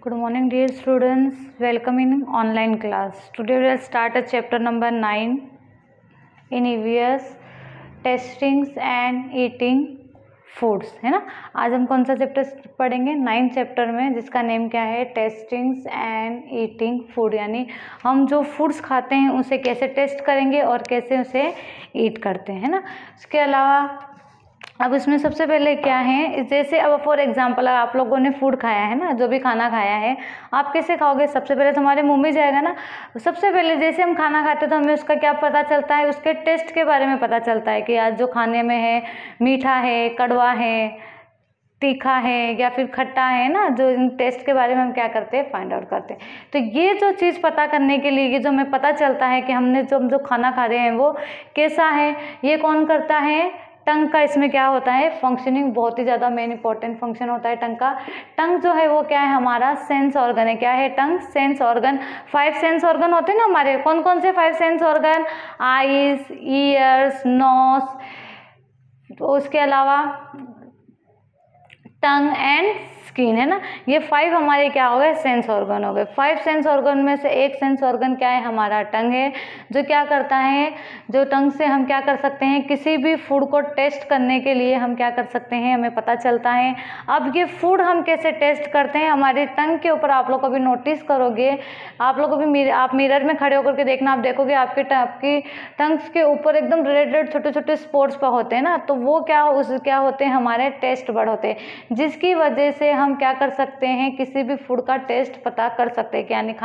Good morning, dear students. Welcome in online class. Today we will start a chapter number 9 in EVS, testings and eating foods, है ना। आज हम कौन सा chapter पढ़ेंगे? 9 chapter में, जिसका नेम क्या है? टेस्टिंग्स एंड ईटिंग फूड, यानी हम जो फूड्स खाते हैं उसे कैसे टेस्ट करेंगे और कैसे उसे ईट करते हैं, है ना। उसके अलावा अब इसमें सबसे पहले क्या है, जैसे अब फॉर एग्जांपल आप लोगों ने फूड खाया है ना, जो भी खाना खाया है, आप कैसे खाओगे? सबसे पहले तो हमारे मुंह में जाएगा ना। सबसे पहले जैसे हम खाना खाते हैं तो हमें उसका क्या पता चलता है? उसके टेस्ट के बारे में पता चलता है कि आज जो खाने में है मीठा है, कड़वा है, तीखा है या फिर खट्टा है ना। जो इन टेस्ट के बारे में हम क्या करते हैं? फाइंड आउट करते हैं। तो ये जो चीज़ पता करने के लिए, ये जो हमें पता चलता है कि हमने जो खाना खा रहे हैं वो कैसा है, ये कौन करता है? टंग का इसमें क्या होता है? फंक्शनिंग बहुत ही ज़्यादा मेन इंपॉर्टेंट फंक्शन होता है टंग का। टंग जो है वो क्या है? हमारा सेंस ऑर्गन है। क्या है tongue? Sense organ. 5 sense organ होते हैं ना हमारे। कौन कौन से 5 sense organ? Eyes, ears, nose, तो उसके अलावा टंग एंड स्किन, है ना। ये 5 हमारे क्या हो गए? सेंस ऑर्गन हो गए। 5 सेंस ऑर्गन में से एक सेंस ऑर्गन क्या है? हमारा टंग है, जो क्या करता है? जो टंग से हम क्या कर सकते हैं? किसी भी फूड को टेस्ट करने के लिए हम क्या कर सकते हैं? हमें पता चलता है। अब ये फूड हम कैसे टेस्ट करते हैं? हमारे टंग के ऊपर आप लोग कभी नोटिस करोगे, आप लोग कभी आप मिरर में खड़े होकर के देखना, आप देखोगे आपकी टंग्स के ऊपर एकदम रेड रेड छोटे छोटे स्पॉट्स पर होते हैं ना। तो वो क्या होते हैं? हमारे टेस्ट बड होते हैं, जिसकी वजह से हम क्या कर सकते हैं? किसी भी फूड का टेस्ट पता कर सकते हैं कि यानी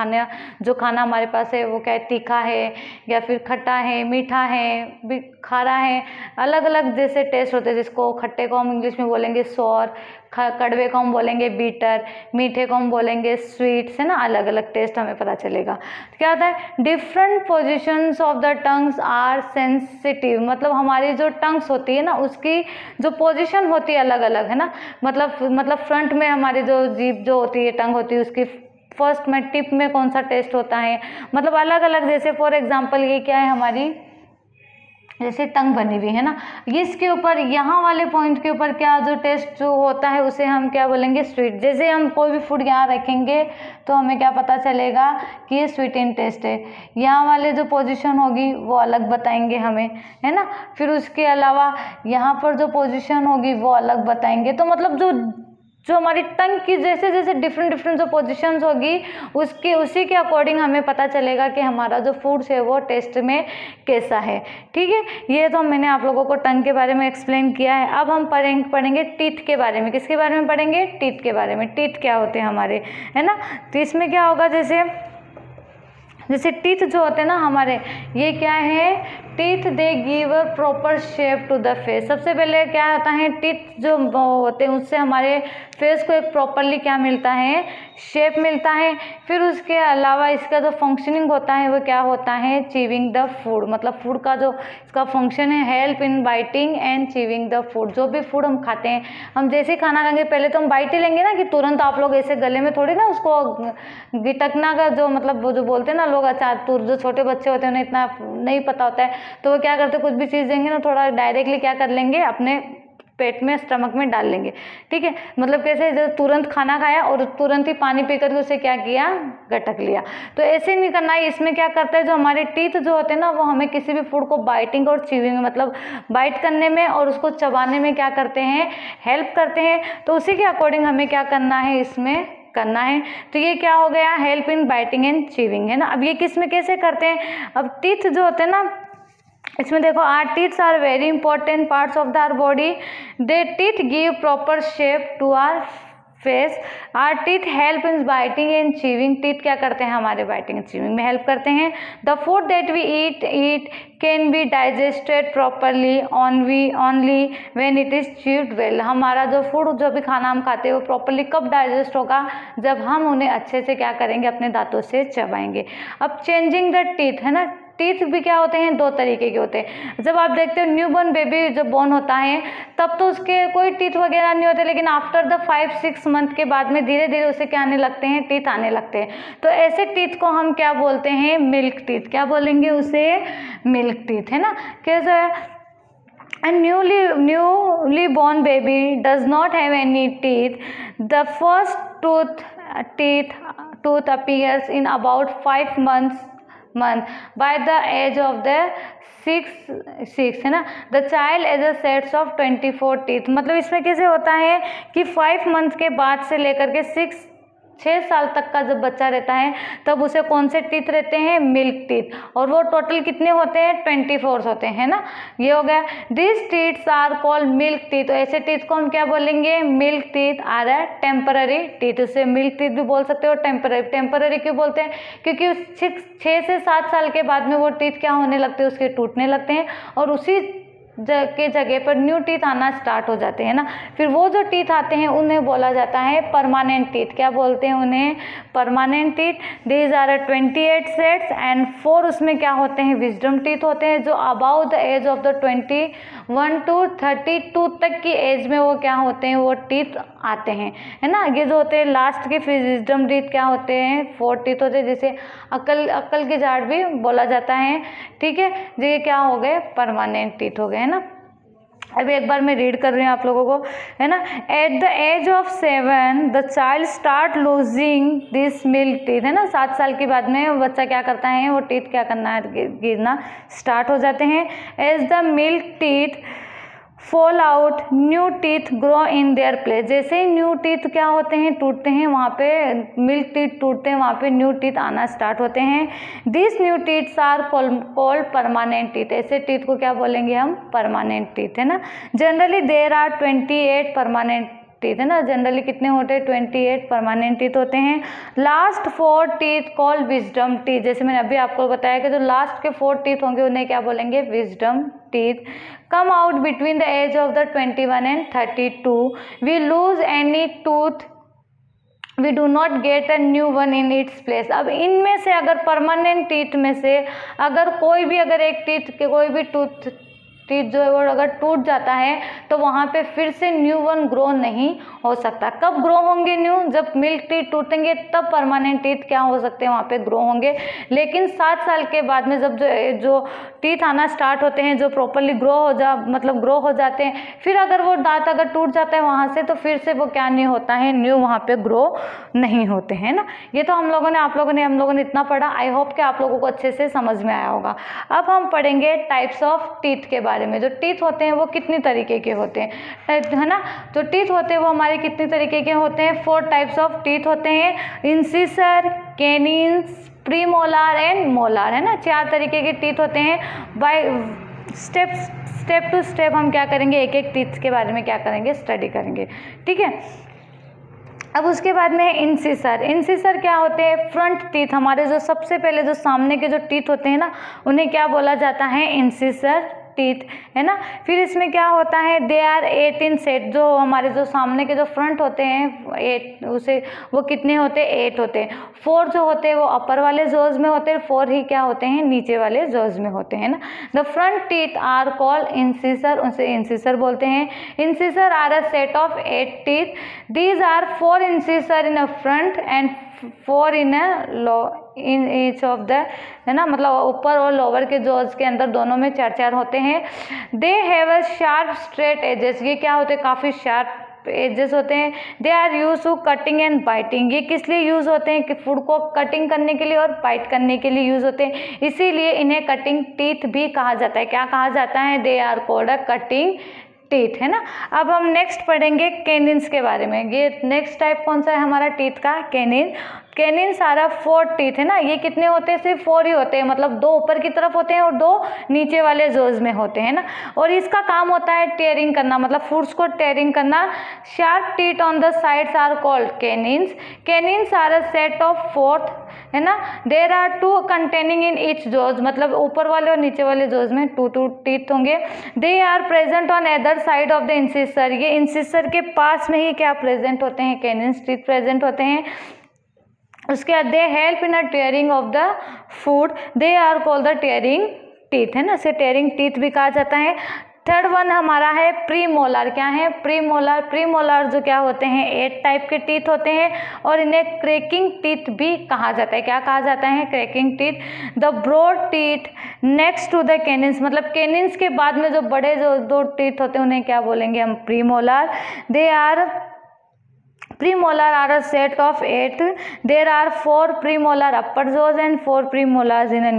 जो खाना हमारे पास है वो क्या है? तीखा है या फिर खट्टा है, मीठा है, खारा है। अलग अलग जैसे टेस्ट होते हैं, जिसको खट्टे को हम इंग्लिश में बोलेंगे सोर, कड़वे को हम बोलेंगे बीटर, मीठे को हम बोलेंगे स्वीट्स, है ना। अलग अलग टेस्ट हमें पता चलेगा। तो क्या होता है? Different positions of the tongues are sensitive, मतलब हमारी जो टंग्स होती है ना उसकी जो पोजीशन होती है अलग अलग, है ना। मतलब फ्रंट में हमारी जो जीभ जो होती है, टंग होती है, उसकी फर्स्ट में टिप में कौन सा टेस्ट होता है, मतलब अलग अलग। जैसे फॉर एग्जांपल ये क्या है? हमारी जैसे टंग बनी हुई है ना, इसके ऊपर यहाँ वाले पॉइंट के ऊपर क्या जो टेस्ट जो होता है उसे हम क्या बोलेंगे? स्वीट। जैसे हम कोई भी फूड यहाँ रखेंगे तो हमें क्या पता चलेगा कि ये स्वीट इन टेस्ट है। यहाँ वाले जो पोजीशन होगी वो अलग बताएंगे हमें, है ना। फिर उसके अलावा यहाँ पर जो पोजीशन होगी वो अलग बताएंगे। तो मतलब जो हमारी टंग की जैसे जैसे डिफरेंट जो पोजीशंस होगी उसी के अकॉर्डिंग हमें पता चलेगा कि हमारा जो फूड्स है वो टेस्ट में कैसा है। ठीक है, ये तो मैंने आप लोगों को टंग के बारे में एक्सप्लेन किया है। अब हम पढ़ेंगे टीथ के बारे में। किसके बारे में पढ़ेंगे? टीथ के बारे में। टीथ क्या होते हैं हमारे, है ना। तो इसमें क्या होगा? जैसे टीथ जो होते हैं ना हमारे, ये क्या है? Teeth they give a proper shape to the face. सबसे पहले क्या होता है? टीथ जो होते हैं उससे हमारे फेस को एक प्रॉपरली क्या मिलता है? शेप मिलता है। फिर उसके अलावा इसका जो फंक्शनिंग होता है वो क्या होता है? चीविंग द फूड, मतलब फूड का जो इसका फंक्शन है, help in biting and chewing the food. जो भी फूड हम खाते हैं, हम जैसे खाना खाएंगे पहले तो हम बाइट ही लेंगे ना, कि तुरंत आप लोग ऐसे गले में थोड़ी ना उसको गिटकना का जो मतलब वो जो बोलते हैं ना लोग, जो छोटे बच्चे होते हैं उन्हें इतना नहीं पता होता है, तो वो क्या करते हैं? कुछ भी चीज़ देंगे ना थोड़ा डायरेक्टली क्या कर लेंगे? अपने पेट में, स्टमक में डाल लेंगे। ठीक है, मतलब कैसे? जो तुरंत खाना खाया और तुरंत ही पानी पी करके उसे क्या किया? गटक लिया। तो ऐसे नहीं करना है। इसमें क्या करता है? जो हमारे टीथ जो होते हैं ना वो हमें किसी भी फूड को बाइटिंग और चीविंग में, मतलब बाइट करने में और उसको चबाने में क्या करते हैं? हेल्प करते हैं। तो उसी के अकॉर्डिंग हमें क्या करना है? इसमें करना है। तो ये क्या हो गया? Help in biting and chewing, है ना। अब ये किस में कैसे करते हैं? अब टीथ जो होते हैं ना, इसमें देखो, our teeths are very important parts of the our body. They teeth give proper shape to our face. Our teeth help in biting and chewing. Teeth क्या करते हैं? हमारे बाइटिंग एंड चीविंग में हेल्प करते हैं। The food that we eat can be digested properly only when it is chewed well. हमारा जो food, जो भी खाना हम खाते हैं वो प्रॉपरली कब डाइजेस्ट होगा? जब हम उन्हें अच्छे से क्या करेंगे? अपने दांतों से चबाएंगे। अब चेंजिंग द टीथ, है ना। टीथ भी क्या होते हैं? 2 तरीके के होते हैं। जब आप देखते हो न्यूबॉर्न बेबी जब बॉर्न होता है तब तो उसके कोई टीथ वगैरह नहीं होते, लेकिन आफ्टर द 5-6 मंथ के बाद में धीरे धीरे उसे क्या आने लगते हैं? टीथ आने लगते हैं। तो ऐसे टीथ को हम क्या बोलते हैं? Milk teeth. क्या बोलेंगे उसे? मिल्क टीथ, है ना। कैसे? A newly born baby does not have any teeth. The first tooth tooth appears in about 5 months by the age of the 6 है ना, the child has a sets of 24 teeth. मतलब इसमें कैसे होता है कि 5 मंथ के बाद से लेकर के 6 साल तक का जब बच्चा रहता है तब उसे कौन से टीथ रहते हैं, मिल्क टीथ, और वो टोटल कितने होते हैं, 24 होते हैं ना। ये हो गया, this teeths are called milk teeth. तो ऐसे टीथ को हम क्या बोलेंगे, milk teeth are a temporary teeth. उसे मिल्क टीथ भी बोल सकते हो, टेम्पररी क्यों बोलते हैं, क्योंकि 6 से 7 साल के बाद में वो टीथ क्या होने लगते हैं, उसके टूटने लगते हैं और उसी के जगह पर न्यू टीथ आना स्टार्ट हो जाते हैं ना। फिर वो जो टीथ आते हैं उन्हें बोला जाता है परमानेंट टीथ। क्या बोलते हैं उन्हें, permanent teeth. These are 28 sets and 4 उसमें क्या होते हैं, विजडम टीथ होते हैं, जो about the age of the 21 to 32 तक की एज में वो क्या होते हैं, वो टीथ आते हैं, है ना। ये जो होते हैं लास्ट के फिर विजडम टीथ क्या होते हैं, 4 टीथ होते हैं, जिसे अक्ल के झाड़ भी बोला जाता है, ठीक है। ये क्या हो गए, परमानेंट टीथ हो गए, है ना। अभी एक बार मैं रीड कर रही हूँ आप लोगों को, है ना। At the age of 7 the child start losing this milk teeth, है ना। 7 साल के बाद में बच्चा क्या करता है, वो टीथ क्या करना है, गिरना स्टार्ट हो जाते हैं। As the milk teeth fall out new teeth grow in their place. जैसे ही न्यू टीथ क्या होते हैं, टूटते हैं, वहाँ पे मिल्क टीथ टूटते हैं, वहाँ पे न्यू टीथ आना स्टार्ट होते हैं। This new teeths are called permanent teeth. ऐसे टीथ को क्या बोलेंगे हम, परमानेंट टीथ, है ना। Generally there are 28 permanent teeth, है ना। जनरली कितने होते हैं, 28 परमानेंट टीथ होते हैं। Last 4 teeth called wisdom teeth. जैसे मैंने अभी आपको बताया कि जो लास्ट के 4 टीथ होंगे उन्हें क्या बोलेंगे, wisdom teeth. Come out between the age of the 21 and 32। We lose any tooth, we do not get a new one in its place. अब इनमें से अगर परमानेंट टीथ में से अगर कोई भी अगर एक टीथ के कोई भी टीथ जो है वो अगर टूट जाता है तो वहाँ पे फिर से न्यू वन ग्रो नहीं हो सकता। कब ग्रो होंगे न्यू, जब मिल्क टीथ टूटेंगे तब परमानेंट टीथ क्या हो सकते हैं, वहाँ पे ग्रो होंगे। लेकिन 7 साल के बाद में जब जो टीथ आना स्टार्ट होते हैं, जो प्रॉपरली ग्रो हो जाते हैं, फिर अगर वो दांत अगर टूट जाता है वहाँ से तो फिर से वो क्या नहीं होता है, न्यू वहाँ पे ग्रो नहीं होते हैं ना। ये तो हम लोगों ने इतना पढ़ा। आई होप कि आप लोगों को अच्छे से समझ में आया होगा। अब हम पढ़ेंगे टाइप्स ऑफ टीथ के बारे में। जो टीथ होते हैं वो कितनी तरीके के होते हैं, है ना। जो टीथ होते हैं वो हमारे कितनी तरीके के होते हैं, 4 टाइप्स ऑफ टीथ होते हैं, इंसिसर, कैनिन्स, प्रीमोलार एंड मोलार, है ना। 4 तरीके के टीथ होते हैं। बाय स्टेप टू स्टेप हम क्या करेंगे, एक एक टीथ के बारे में क्या करेंगे, स्टडी करेंगे, ठीक है। अब उसके बाद में है इंसिसर क्या होते हैं, फ्रंट टीथ। हमारे जो सबसे पहले जो सामने के जो टीथ होते हैं ना उन्हें क्या बोला जाता है, इंसिसर टीथ, है ना। फिर इसमें क्या होता है, दे आर 18 सेट। जो हमारे जो सामने के जो फ्रंट होते हैं 8, उसे वो कितने होते हैं, 8 होते हैं। 4 जो होते हैं वो अपर वाले जोज में होते हैं, 4 ही क्या होते हैं, नीचे वाले जोज में होते हैं ना। The front teeth are called incisor, उसे इंसिसर बोलते हैं। Incisor are a set of 8 teeth. These are 4 incisor in a front and 4 in each of the, है ना। मतलब ऊपर और लोअर के जॉज के अंदर दोनों में 4-4 होते हैं। They have a sharp straight edges. ये क्या होते हैं, काफ़ी शार्प एजेस होते हैं। They are use to cutting and biting. ये किस लिए यूज़ होते हैं, कि फूड को कटिंग करने के लिए और बाइट करने के लिए यूज़ होते हैं, इसीलिए इन्हें कटिंग टीथ भी कहा जाता है। क्या कहा जाता है, they are called a cutting teeth, है ना। अब हम नेक्स्ट पढ़ेंगे कैनिन्स के बारे में। ये नेक्स्ट टाइप कौन सा है हमारा टीथ का, कैनिन सारा 4 टीथ, है ना। ये कितने होते हैं, सिर्फ 4 ही होते हैं। मतलब 2 ऊपर की तरफ होते हैं और 2 नीचे वाले जोज में होते हैं ना। और इसका काम होता है टेयरिंग करना, मतलब फूड्स को टेयरिंग करना। Sharp teeth on the sides are called canines are a set of 4, है ना। There are 2 containing in each jaws. मतलब ऊपर वाले और नीचे वाले जोज में 2 टीथ होंगे। They are present on other side of the incisor. ये इंसिसर के पास में ही क्या प्रेजेंट होते हैं, कैनिन्स टीथ प्रेजेंट होते हैं। उसके बाद they help in a tearing of the food, they are called the tearing teeth, है ना। इसे टेयरिंग टीथ भी कहा जाता है। थर्ड वन हमारा है प्रीमोलार। क्या है, प्रीमोलार जो क्या होते हैं, 8 टाइप के टीथ होते हैं और इन्हें क्रैकिंग टीथ भी कहा जाता है। क्या कहा जाता है, cracking teeth. The broad teeth next to the canines. मतलब कैनिन्स के बाद में जो बड़े जो 2 टीथ होते हैं उन्हें क्या बोलेंगे हम, premolar. They are Premolar are a set of 8. There are 4 premolar upper jaws and 4 premolars in a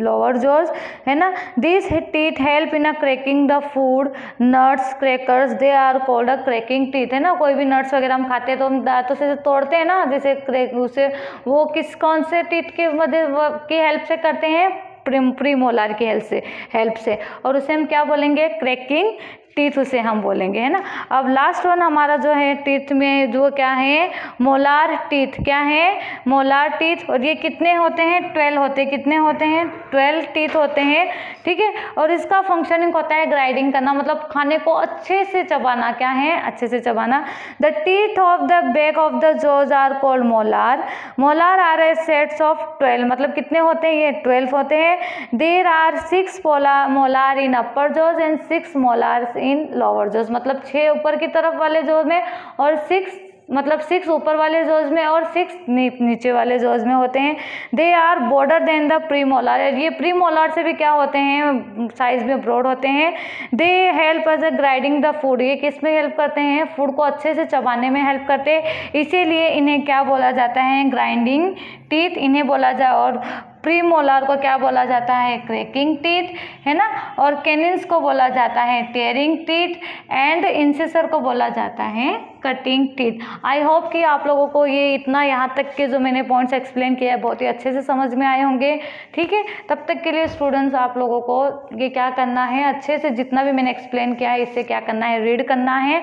lower jaws, है ना. These teeth help in a cracking the food, nuts, crackers. They are called a cracking teeth, है ना. कोई भी nuts वगैरह हम खाते हैं तो हम दांतों से तोड़ते हैं ना, जैसे उसे वो कौन से टीथ की मदद की हेल्प से करते हैं, प्रीमोलार की हेल्प से, और उसे हम क्या बोलेंगे, क्रैकिंग टीथ उसे हम बोलेंगे, है ना. अब लास्ट वन हमारा जो है टीथ में जो क्या है, मोलार टीथ. क्या है, मोलार टीथ. और ये कितने होते हैं, 12 होते हैं. कितने होते हैं, 12 टीथ होते हैं. ठीक है. और इसका फंक्शनिंग होता है ग्राइंडिंग करना, मतलब खाने को अच्छे से चबाना. क्या है, अच्छे से चबाना. The teeth of the back of the jaws are called molar. Molar are a sets of 12, मतलब कितने होते हैं, ये 12 होते हैं. There are 6 molar in upper jaws and 6 molar in lower jaws, मतलब 6 ऊपर की तरफ वाले जॉज में और 6 ऊपर वाले जॉज में और 6 नीचे वाले जॉज में होते हैं. They are broader than the premolar. ये प्रीमोलार से भी क्या होते हैं, साइज में ब्रॉड होते हैं. They help as a grinding the food. ये किस में हेल्प करते हैं, फूड को अच्छे से चबाने में हेल्प करते हैं. इसीलिए इन्हें क्या बोला जाता है, ग्राइंडिंग टीथ इन्हें बोला जाए. और प्रीमोलार को क्या बोला जाता है, क्रैकिंग टीथ, है ना. और कैनिन्स को बोला जाता है टेयरिंग टीथ एंड इंसिसर को बोला जाता है कटिंग टीथ. आई होप कि आप लोगों को ये इतना यहाँ तक के जो मैंने पॉइंट्स एक्सप्लेन किया है बहुत ही अच्छे से समझ में आए होंगे. ठीक है. तब तक के लिए स्टूडेंट्स आप लोगों को ये क्या करना है, अच्छे से जितना भी मैंने एक्सप्लेन किया है इससे क्या करना है, रीड करना है.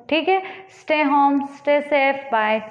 ठीक है. Stay home, stay safe, bye.